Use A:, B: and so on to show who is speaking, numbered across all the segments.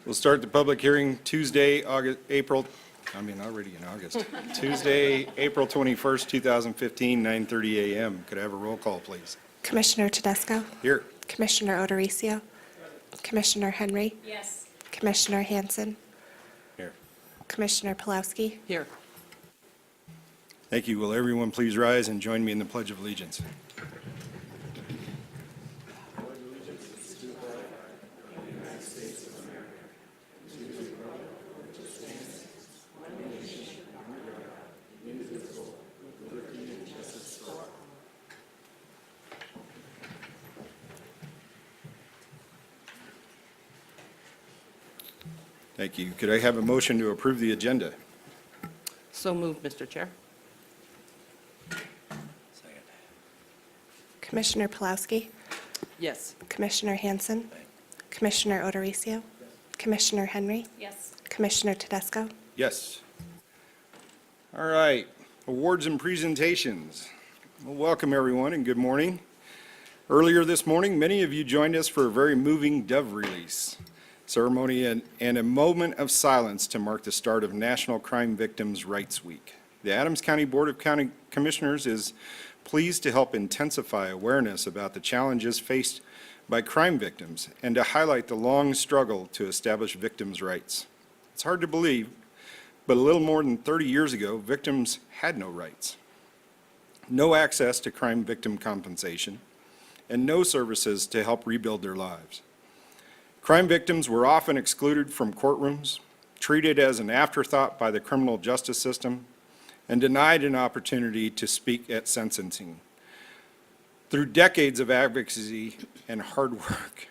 A: We'll start the public hearing Tuesday, already in August. Tuesday, April 21st, 2015, 9:30 a.m. Could I have a roll call, please?
B: Commissioner Tedesco?
A: Here.
B: Commissioner O'Dorisio? Commissioner Henry?
C: Yes.
B: Commissioner Hanson?
A: Here.
B: Commissioner Pulowski?
C: Here.
A: Thank you. Will everyone please rise and join me in the Pledge of Allegiance? Thank you. Could I have a motion to approve the agenda?
C: So moved, Mr. Chair.
B: Commissioner Pulowski?
C: Yes.
B: Commissioner Hanson? Commissioner O'Dorisio? Commissioner Henry?
C: Yes.
B: Commissioner Tedesco?
A: Yes. All right. Awards and presentations. Well, welcome, everyone, and good morning. Earlier this morning, many of you joined us for a very moving dove release ceremony and a moment of silence to mark the start of National Crime Victims' Rights Week. The Adams County Board of County Commissioners is pleased to help intensify awareness about the challenges faced by crime victims and to highlight the long struggle to establish victims' rights. It's hard to believe, but a little more than 30 years ago, victims had no rights, no access to crime victim compensation, and no services to help rebuild their lives. Crime victims were often excluded from courtrooms, treated as an afterthought by the criminal justice system, and denied an opportunity to speak at sentencing. Through decades of advocacy and hard work,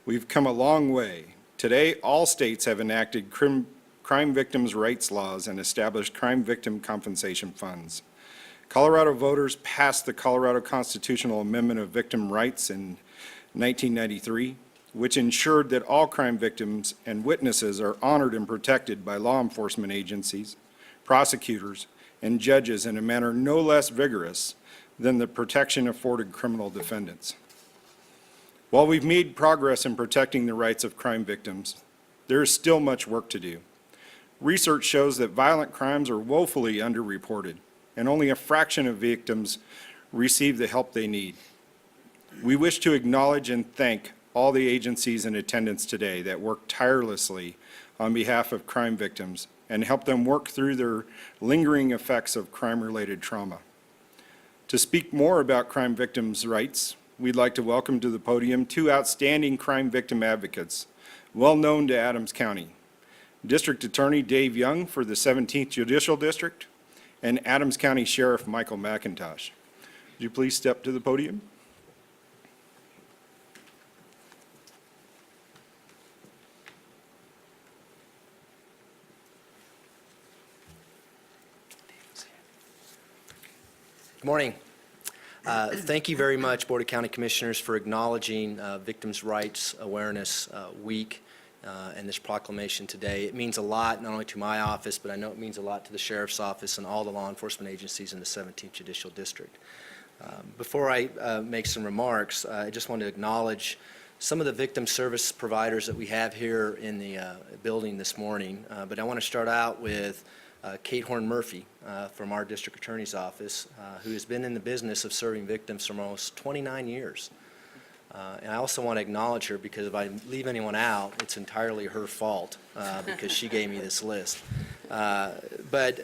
A: we've come a long way. Today, all states have enacted crime victims' rights laws and established crime victim compensation funds. Colorado voters passed the Colorado Constitutional Amendment of Victim Rights in 1993, which ensured that all crime victims and witnesses are honored and protected by law enforcement agencies, prosecutors, and judges in a manner no less vigorous than the protection afforded criminal defendants. While we've made progress in protecting the rights of crime victims, there is still much work to do. Research shows that violent crimes are woefully underreported, and only a fraction of victims receive the help they need. We wish to acknowledge and thank all the agencies in attendance today that work tirelessly on behalf of crime victims and help them work through their lingering effects of crime-related trauma. To speak more about crime victims' rights, we'd like to welcome to the podium two outstanding crime victim advocates, well known to Adams County: District Attorney Dave Young for the 17th Judicial District and Adams County Sheriff Michael McIntosh. Would you please step to the podium?
D: Good morning. Thank you very much, Board of County Commissioners, for acknowledging Victims' Rights Awareness Week and this proclamation today. It means a lot, not only to my office, but I know it means a lot to the Sheriff's Office and all the law enforcement agencies in the 17th Judicial District. Before I make some remarks, I just want to acknowledge some of the victim service providers that we have here in the building this morning. But I want to start out with Kate Horn Murphy from our District Attorney's Office, who has been in the business of serving victims for almost 29 years. And I also want to acknowledge her because if I leave anyone out, it's entirely her fault because she gave me this list. But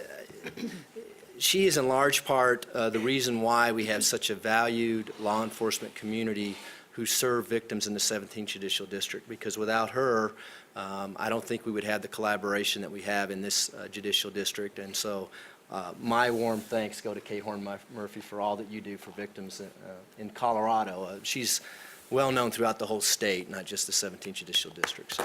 D: she is in large part the reason why we have such a valued law enforcement community who serve victims in the 17th Judicial District, because without her, I don't think we would have the collaboration that we have in this judicial district. And so my warm thanks go to Kate Horn Murphy for all that you do for victims in Colorado. She's well known throughout the whole state, not just the 17th Judicial District. So.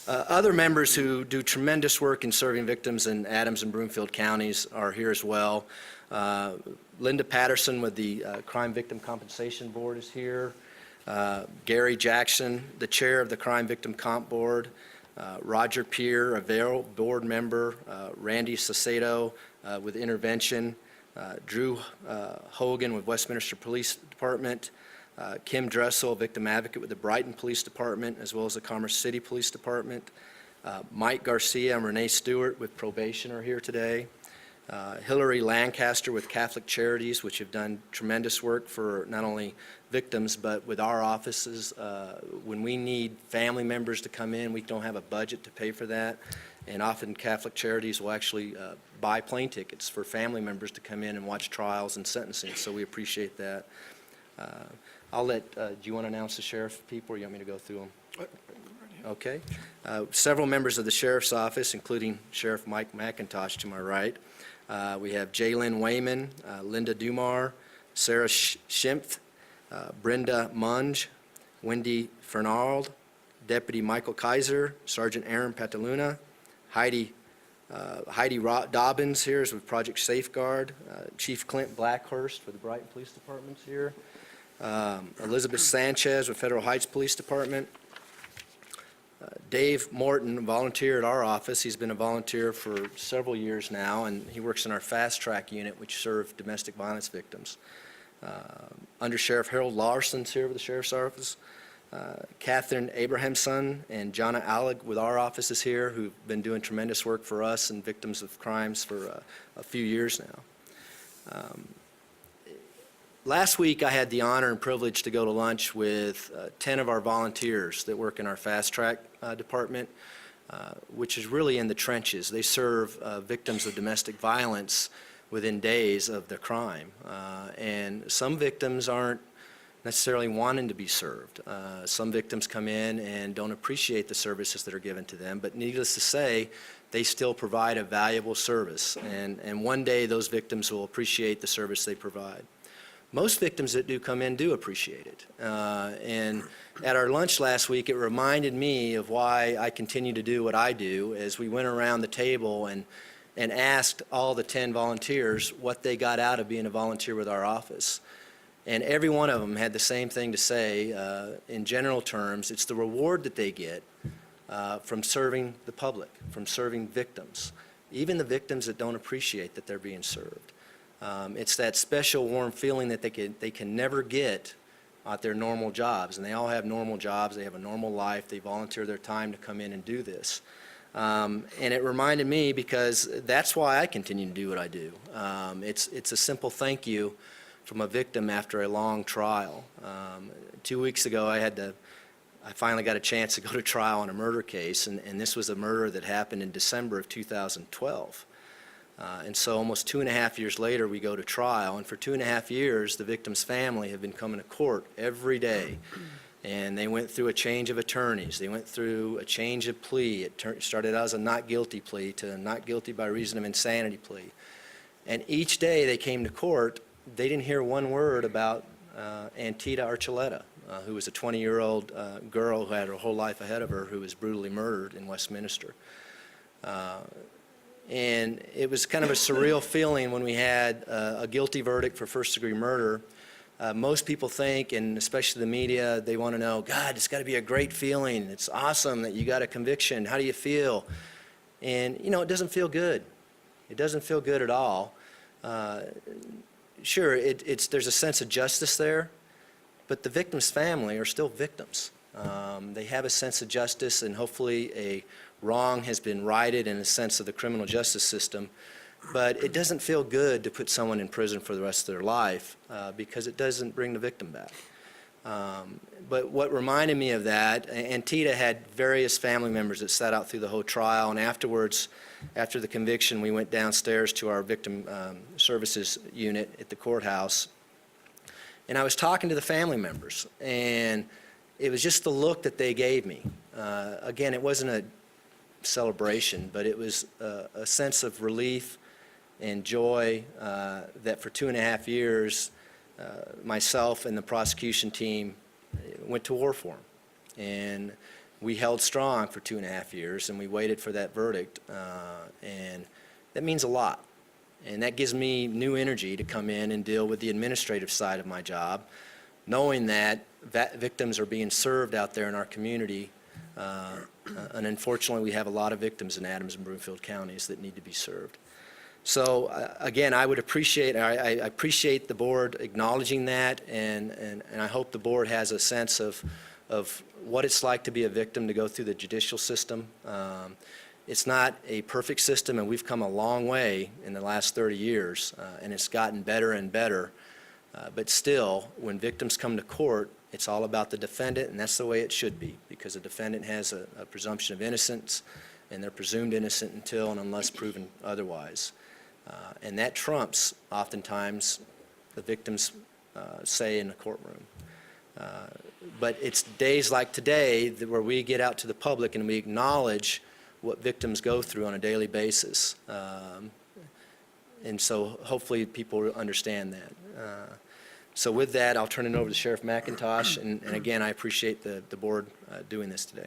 D: Other members who do tremendous work in serving victims in Adams and Broomfield counties are here as well. Linda Patterson with the Crime Victim Compensation Board is here. Gary Jackson, the chair of the Crime Victim Comp Board. Roger Peer, a Vero board member. Randy Sacedo with Intervention. Drew Hogan with Westminster Police Department. Kim Dressel, victim advocate with the Brighton Police Department, as well as the Commerce City Police Department. Mike Garcia and Renee Stewart with probation are here today. Hillary Lancaster with Catholic Charities, which have done tremendous work for not only victims, but with our offices. When we need family members to come in, we don't have a budget to pay for that. And often Catholic Charities will actually buy plane tickets for family members to come in and watch trials and sentencing, so we appreciate that. I'll let, do you want to announce the sheriff people, or you want me to go through them? Okay. Several members of the sheriff's office, including Sheriff Mike McIntosh to my right. We have Jaylyn Wayman, Linda Dumar, Sarah Schimpf, Brenda Munge, Wendy Fernald, Deputy Michael Kaiser, Sergeant Aaron Pataluna, Heidi Dobbins here is with Project Safeguard, Chief Clint Blackhurst for the Brighton Police Department's here, Elizabeth Sanchez with Federal Heights Police Department, Dave Morton, a volunteer at our office. He's been a volunteer for several years now, and he works in our fast track unit, which serves domestic violence victims. Under Sheriff Harold Larson's here with the Sheriff's Office. Catherine Abrahamson and Jonna Alleg with our offices here, who've been doing tremendous work for us and victims of crimes for a few years now. Last week, I had the honor and privilege to go to lunch with 10 of our volunteers that work in our fast track department, which is really in the trenches. They serve victims of domestic violence within days of the crime. And some victims aren't necessarily wanting to be served. Some victims come in and don't appreciate the services that are given to them, but needless to say, they still provide a valuable service. And one day, those victims will appreciate the service they provide. Most victims that do come in do appreciate it. And at our lunch last week, it reminded me of why I continue to do what I do as we went around the table and asked all the 10 volunteers what they got out of being a volunteer with our office. And every one of them had the same thing to say. In general terms, it's the reward that they get from serving the public, from serving victims, even the victims that don't appreciate that they're being served. It's that special warm feeling that they can never get at their normal jobs. And they all have normal jobs. They have a normal life. They volunteer their time to come in and do this. And it reminded me because that's why I continue to do what I do. It's a simple thank you from a victim after a long trial. 2 weeks ago, I finally got a chance to go to trial on a murder case, and this was a murder that happened in December of 2012. And so almost 2.5 years later, we go to trial, and for 2.5 years, the victim's family have been coming to court every day. And they went through a change of attorneys. They went through a change of plea. It started out as a not guilty plea to a not guilty by reason of insanity plea. And each day they came to court, they didn't hear one word about Antita Archuleta, who was a 20-year-old girl who had her whole life ahead of her, who was brutally murdered in Westminster. And it was kind of a surreal feeling when we had a guilty verdict for first-degree murder. Most people think, and especially the media, they want to know, God, it's got to be a great feeling. It's awesome that you got a conviction. How do you feel? And, you know, it doesn't feel good. It doesn't feel good at all. Sure, there's a sense of justice there, but the victim's family are still victims. They have a sense of justice, and hopefully a wrong has been righted in a sense of the criminal justice system. But it doesn't feel good to put someone in prison for the rest of their life because it doesn't bring the victim back. But what reminded me of that, Antita had various family members that sat out through the whole trial, and afterwards, after the conviction, we went downstairs to our victim services unit at the courthouse, and I was talking to the family members, and it was just the look that they gave me. Again, it wasn't a celebration, but it was a sense of relief and joy that for 2.5 years, myself and the prosecution team went to war for them. And we held strong for 2.5 years, and we waited for that verdict. And that means a lot. And that gives me new energy to come in and deal with the administrative side of my job, knowing that victims are being served out there in our community. And unfortunately, we have a lot of victims in Adams and Broomfield counties that need to be served. So again, I would appreciate, I appreciate the board acknowledging that, and I hope the board has a sense of what it's like to be a victim, to go through the judicial system. It's not a perfect system, and we've come a long way in the last 30 years, and it's gotten better and better. But still, when victims come to court, it's all about the defendant, and that's the way it should be, because the defendant has a presumption of innocence, and they're presumed innocent until and unless proven otherwise. And that trumps, oftentimes, the victim's say in the courtroom. But it's days like today where we get out to the public and we acknowledge what victims go through on a daily basis. And so hopefully people understand that. So with that, I'll turn it over to Sheriff McIntosh, and again, I appreciate the board doing this today.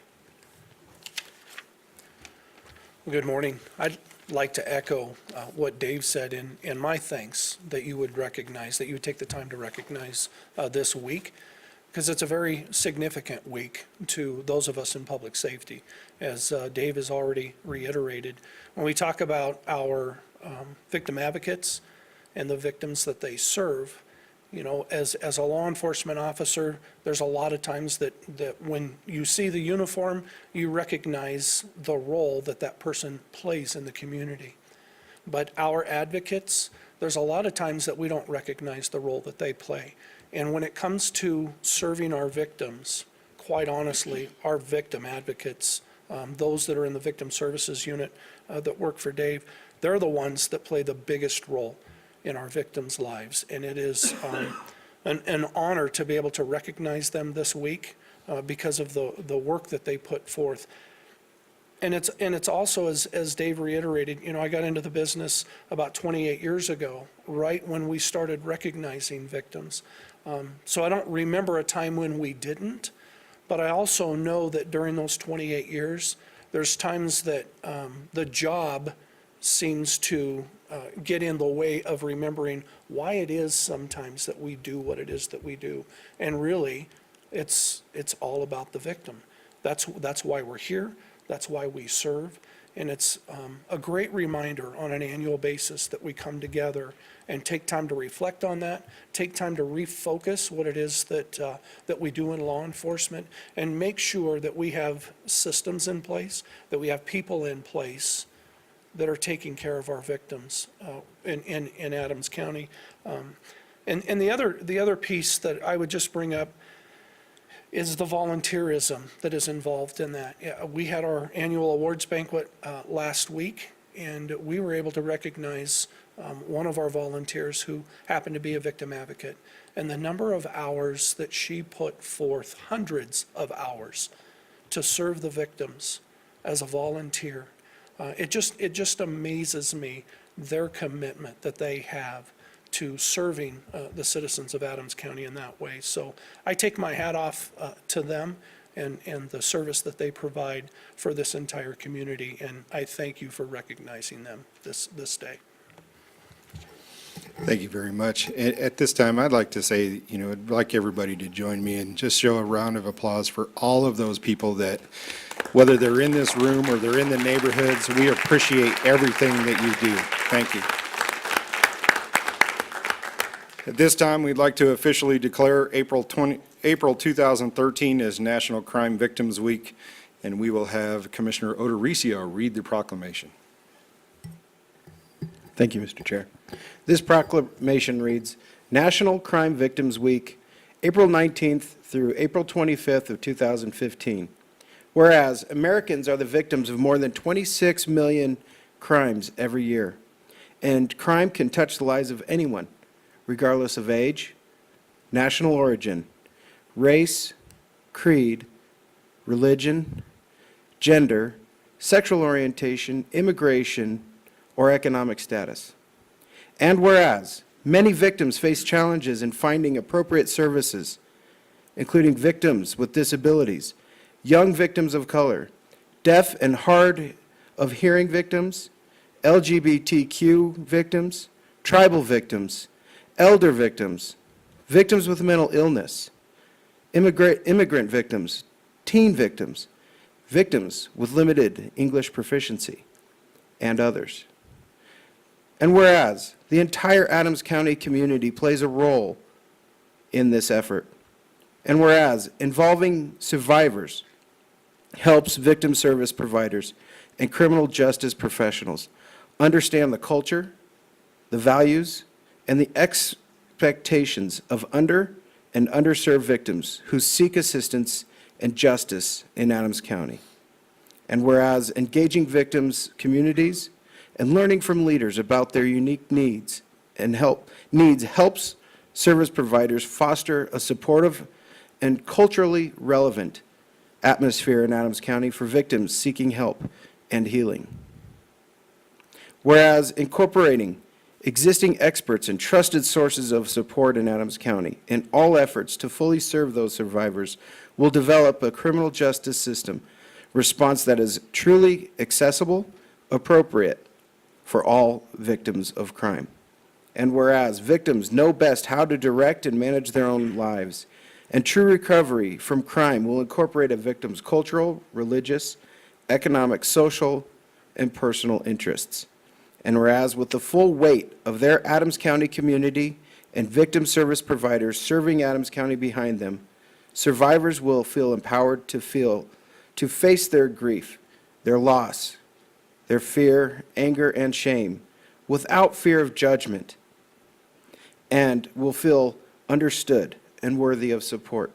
E: Good morning. I'd like to echo what Dave said in my thanks that you would recognize, that you would take the time to recognize this week, because it's a very significant week to those of us in public safety. As Dave has already reiterated, when we talk about our victim advocates and the victims that they serve, you know, as a law enforcement officer, there's a lot of times that when you see the uniform, you recognize the role that that person plays in the community. But our advocates, there's a lot of times that we don't recognize the role that they play. And when it comes to serving our victims, quite honestly, our victim advocates, those that are in the victim services unit that work for Dave, they're the ones that play the biggest role in our victims' lives. And it is an honor to be able to recognize them this week because of the work that they put forth. And it's also, as Dave reiterated, you know, I got into the business about 28 years ago, right when we started recognizing victims. So I don't remember a time when we didn't, but I also know that during those 28 years, there's times that the job seems to get in the way of remembering why it is sometimes that we do what it is that we do. And really, it's all about the victim. That's why we're here. That's why we serve. And it's a great reminder on an annual basis that we come together and take time to reflect on that, take time to refocus what it is that we do in law enforcement, and make sure that we have systems in place, that we have people in place that are taking care of our victims in Adams County. And the other piece that I would just bring up is the volunteerism that is involved in that. We had our annual awards banquet last week, and we were able to recognize one of our volunteers who happened to be a victim advocate. And the number of hours that she put forth, hundreds of hours, to serve the victims as a volunteer. It just amazes me, their commitment that they have to serving the citizens of Adams County in that way. So I take my hat off to them and the service that they provide for this entire community, and I thank you for recognizing them this day.
A: Thank you very much. At this time, I'd like to say, you know, I'd like everybody to join me and just show a round of applause for all of those people that, whether they're in this room or they're in the neighborhoods, we appreciate everything that you do. Thank you. At this time, we'd like to officially declare April 2013 as National Crime Victims Week, and we will have Commissioner Odorizio read the proclamation.
F: Thank you, Mr. Chair. This proclamation reads, National Crime Victims Week, April 19th through April 25th of 2015. Whereas Americans are the victims of more than 26 million crimes every year, and crime can touch the lives of anyone, regardless of age, national origin, race, creed, religion, gender, sexual orientation, immigration, or economic status. And whereas many victims face challenges in finding appropriate services, including victims with disabilities, young victims of color, deaf and hard of hearing victims, LGBTQ victims, tribal victims, elder victims, victims with mental illness, immigrant victims, teen victims, victims with limited English proficiency, and others. And whereas the entire Adams County community plays a role in this effort, and whereas involving survivors helps victim service providers and criminal justice professionals understand the culture, the values, and the expectations of under and underserved victims who seek assistance and justice in Adams County. And whereas engaging victims' communities and learning from leaders about their unique needs helps service providers foster a supportive and culturally relevant atmosphere in Adams County for victims seeking help and healing. Whereas incorporating existing experts and trusted sources of support in Adams County in all efforts to fully serve those survivors will develop a criminal justice system response that is truly accessible, appropriate for all victims of crime. And whereas victims know best how to direct and manage their own lives, and true recovery from crime will incorporate a victim's cultural, religious, economic, social, and personal interests. And whereas with the full weight of their Adams County community and victim service providers serving Adams County behind them, survivors will feel empowered to face their grief, their loss, their fear, anger, and shame without fear of judgment, and will feel understood and worthy of support.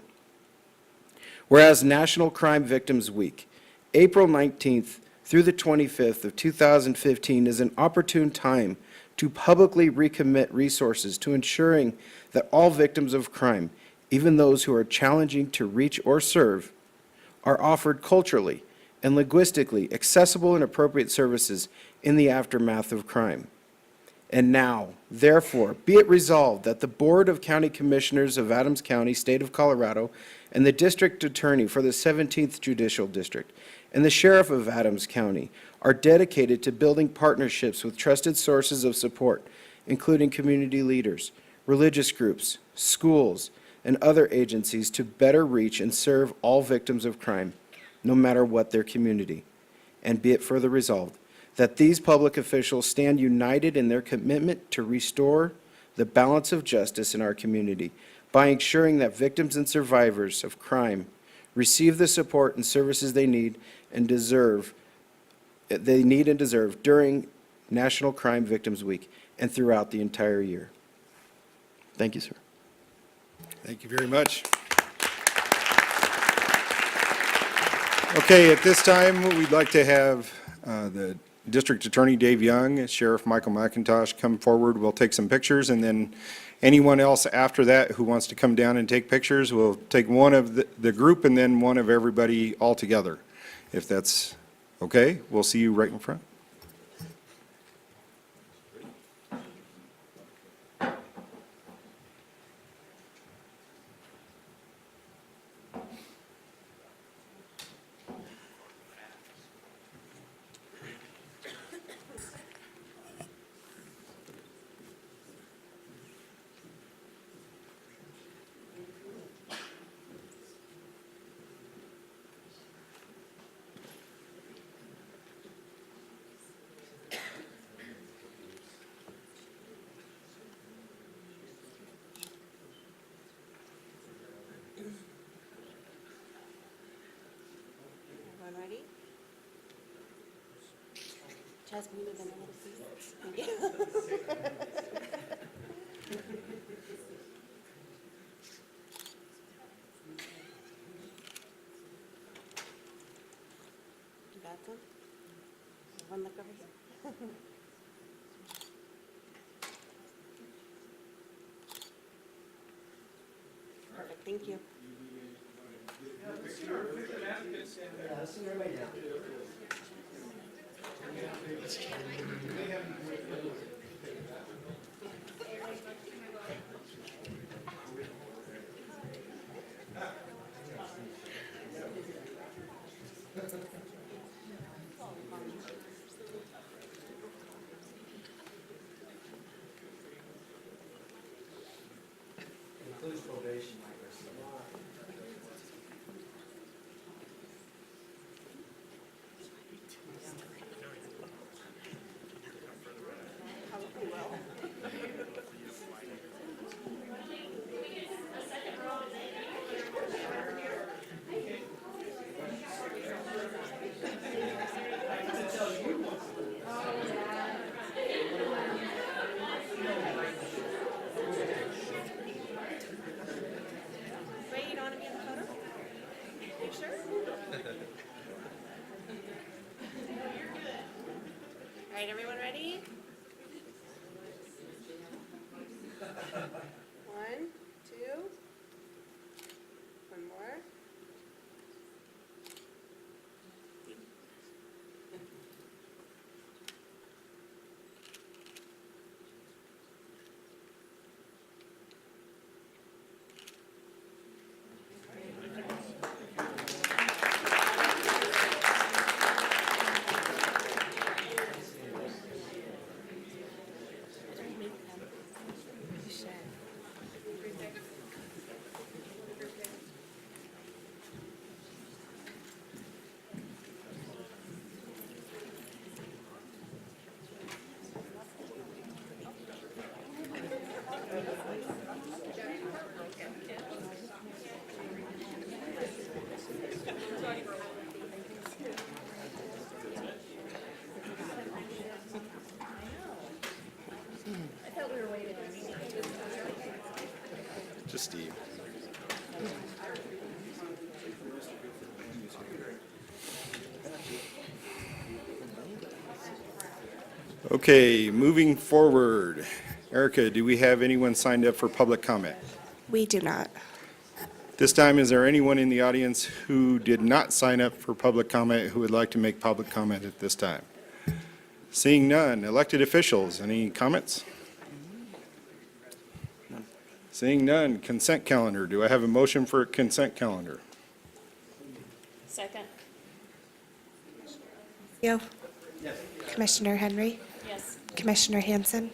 F: Whereas National Crime Victims Week, April 19th through the 25th of 2015 is an opportune time to publicly recommit resources to ensuring that all victims of crime, even those who are challenging to reach or serve, are offered culturally and linguistically accessible and appropriate services in the aftermath of crime. And now, therefore, be it resolved that the Board of County Commissioners of Adams County, State of Colorado, and the District Attorney for the 17th Judicial District, and the Sheriff of Adams County are dedicated to building partnerships with trusted sources of support, including community leaders, religious groups, schools, and other agencies to better reach and serve all victims of crime, no matter what their community. And be it further resolved that these public officials stand united in their commitment to restore the balance of justice in our community by ensuring that victims and survivors of crime receive the support and services they need and deserve during National Crime Victims Week and throughout the entire year. Thank you, sir.
A: Thank you very much. Okay, at this time, we'd like to have the District Attorney Dave Young, Sheriff Michael McIntosh come forward. We'll take some pictures, and then anyone else after that who wants to come down and take pictures, we'll take one of the group and then one of everybody all together. If that's okay, we'll see you right in front.
G: Everyone ready? Jasmine, move in a little, please. Thank you. You got some? One look over here. Perfect, thank you. One, two. One more.
A: Just Steve. Okay, moving forward. Erica, do we have anyone signed up for public comment?
B: We do not.
A: This time, is there anyone in the audience who did not sign up for public comment who would like to make public comment at this time? Seeing none, elected officials, any comments? Seeing none, consent calendar. Do I have a motion for a consent calendar?
G: Second.
B: Yes. Commissioner Henry.
G: Yes.
B: Commissioner Hanson.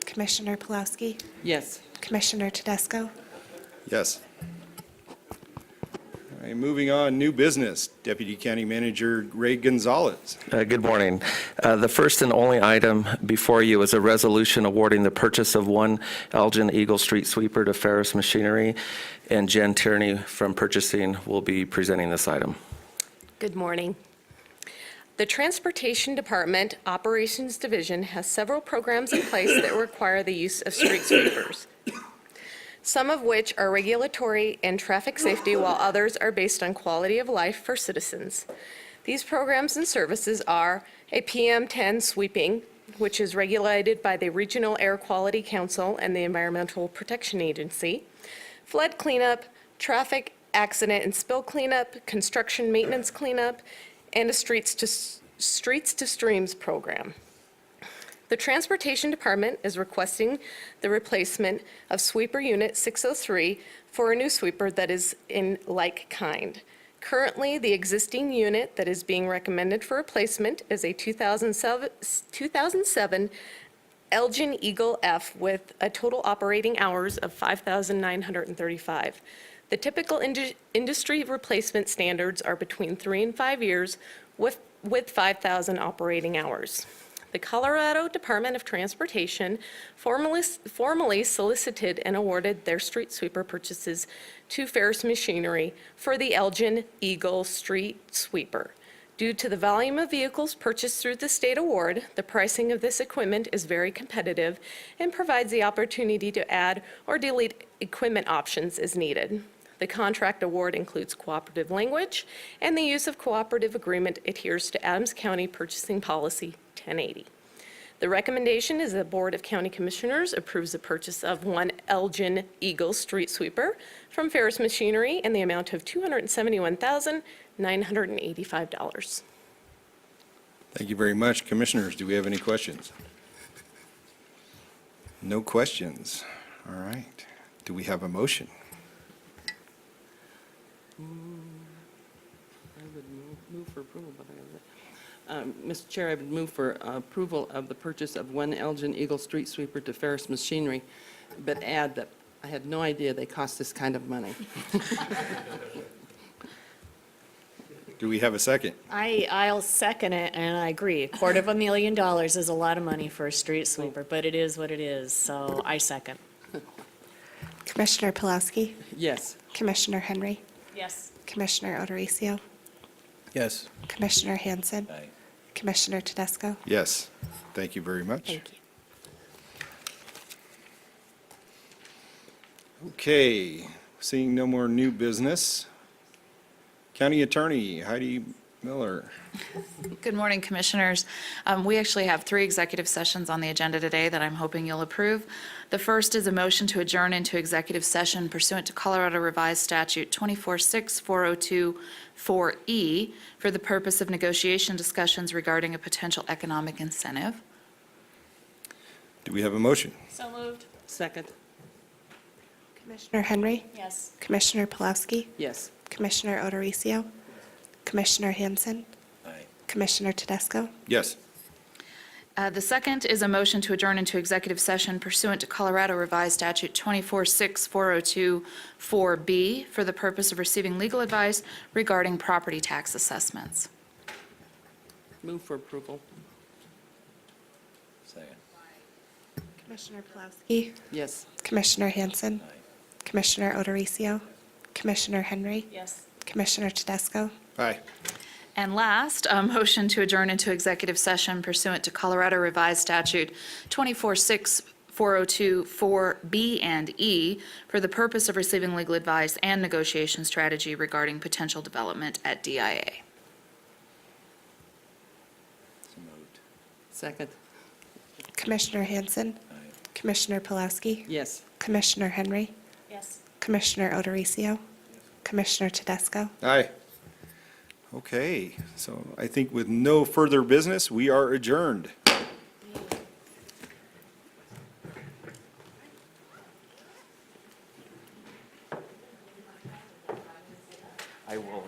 B: Commissioner Pulaski.
C: Yes.
B: Commissioner Tedesco.
A: Yes. All right, moving on, new business. Deputy County Manager Ray Gonzalez.
H: Good morning. The first and only item before you is a resolution awarding the purchase of one Elgin Eagle Street Sweeper to Ferris Machinery, and Jen Tierney from purchasing will be presenting this item.
I: Good morning. The Transportation Department Operations Division has several programs in place that require the use of street sweepers, some of which are regulatory and traffic safety, while others are based on quality of life for citizens. These programs and services are a PM10 sweeping, which is regulated by the Regional Air Quality Council and the Environmental Protection Agency, flood cleanup, traffic accident and spill cleanup, construction maintenance cleanup, and a Streets to Streams program. The Transportation Department is requesting the replacement of sweeper unit 603 for a new sweeper that is in like kind. Currently, the existing unit that is being recommended for replacement is a 2007 Elgin Eagle F with a total operating hours of 5,935. The typical industry replacement standards are between 3 and 5 years with 5,000 operating hours. The Colorado Department of Transportation formally solicited and awarded their street sweeper purchases to Ferris Machinery for the Elgin Eagle Street Sweeper. Due to the volume of vehicles purchased through the state award, the pricing of this equipment is very competitive and provides the opportunity to add or delete equipment options as needed. The contract award includes cooperative language, and the use of cooperative agreement adheres to Adams County Purchasing Policy 1080. The recommendation is the Board of County Commissioners approves the purchase of one Elgin Eagle Street Sweeper from Ferris Machinery in the amount of $271,985.
A: Thank you very much. Commissioners, do we have any questions? No questions. All right. Do we have a motion?
C: I would move for approval, but Mr. Chair, I would move for approval of the purchase of one Elgin Eagle Street Sweeper to Ferris Machinery, but add that I had no idea they cost this kind of money.
A: Do we have a second?
J: I'll second it, and I agree. $250,000 is a lot of money for a street sweeper, but it is what it is, so I second.
B: Commissioner Pulaski.
C: Yes.
B: Commissioner Henry.
J: Yes.
B: Commissioner Odorizio.
F: Yes.
B: Commissioner Hanson. Commissioner Tedesco.
A: Yes. Thank you very much.
B: Thank you.
A: Okay, seeing no more new business. County Attorney Heidi Miller.
K: Good morning, Commissioners. We actually have 3 executive sessions on the agenda today that I'm hoping you'll approve. The first is a motion to adjourn into executive session pursuant to Colorado Revised Statute 24-6-4024E for the purpose of negotiation discussions regarding a potential economic incentive.
A: Do we have a motion?
J: So moved.
C: Second,
B: Commissioner Henry,
J: Yes.
B: Commissioner Pulaski,
C: yes.
B: Commissioner O'Dorisio, Commissioner Hanson, Commissioner Tedesco.
A: Yes.
K: The second is a motion to adjourn into executive session pursuant to Colorado Revised Statute 24-6-4024B for the purpose of receiving legal advice regarding property tax assessments.
C: Move for approval,
B: Commissioner Pulaski,
C: yes.
B: Commissioner Hanson, Commissioner O'Dorisio, Commissioner Henry,
J: Yes.
B: Commissioner Tedesco.
A: Aye.
K: And last, a motion to adjourn into executive session pursuant to Colorado Revised Statute 24-6-4024B and E for the purpose of receiving legal advice and negotiation strategy regarding potential development at DIA.
C: Second,
B: Commissioner Hanson, Commissioner Pulaski,
C: yes.
B: Commissioner Henry,
J: Yes.
B: Commissioner O'Dorisio, Commissioner Tedesco.
A: Aye. Okay, so I think with no further business, we are adjourned.
H: I will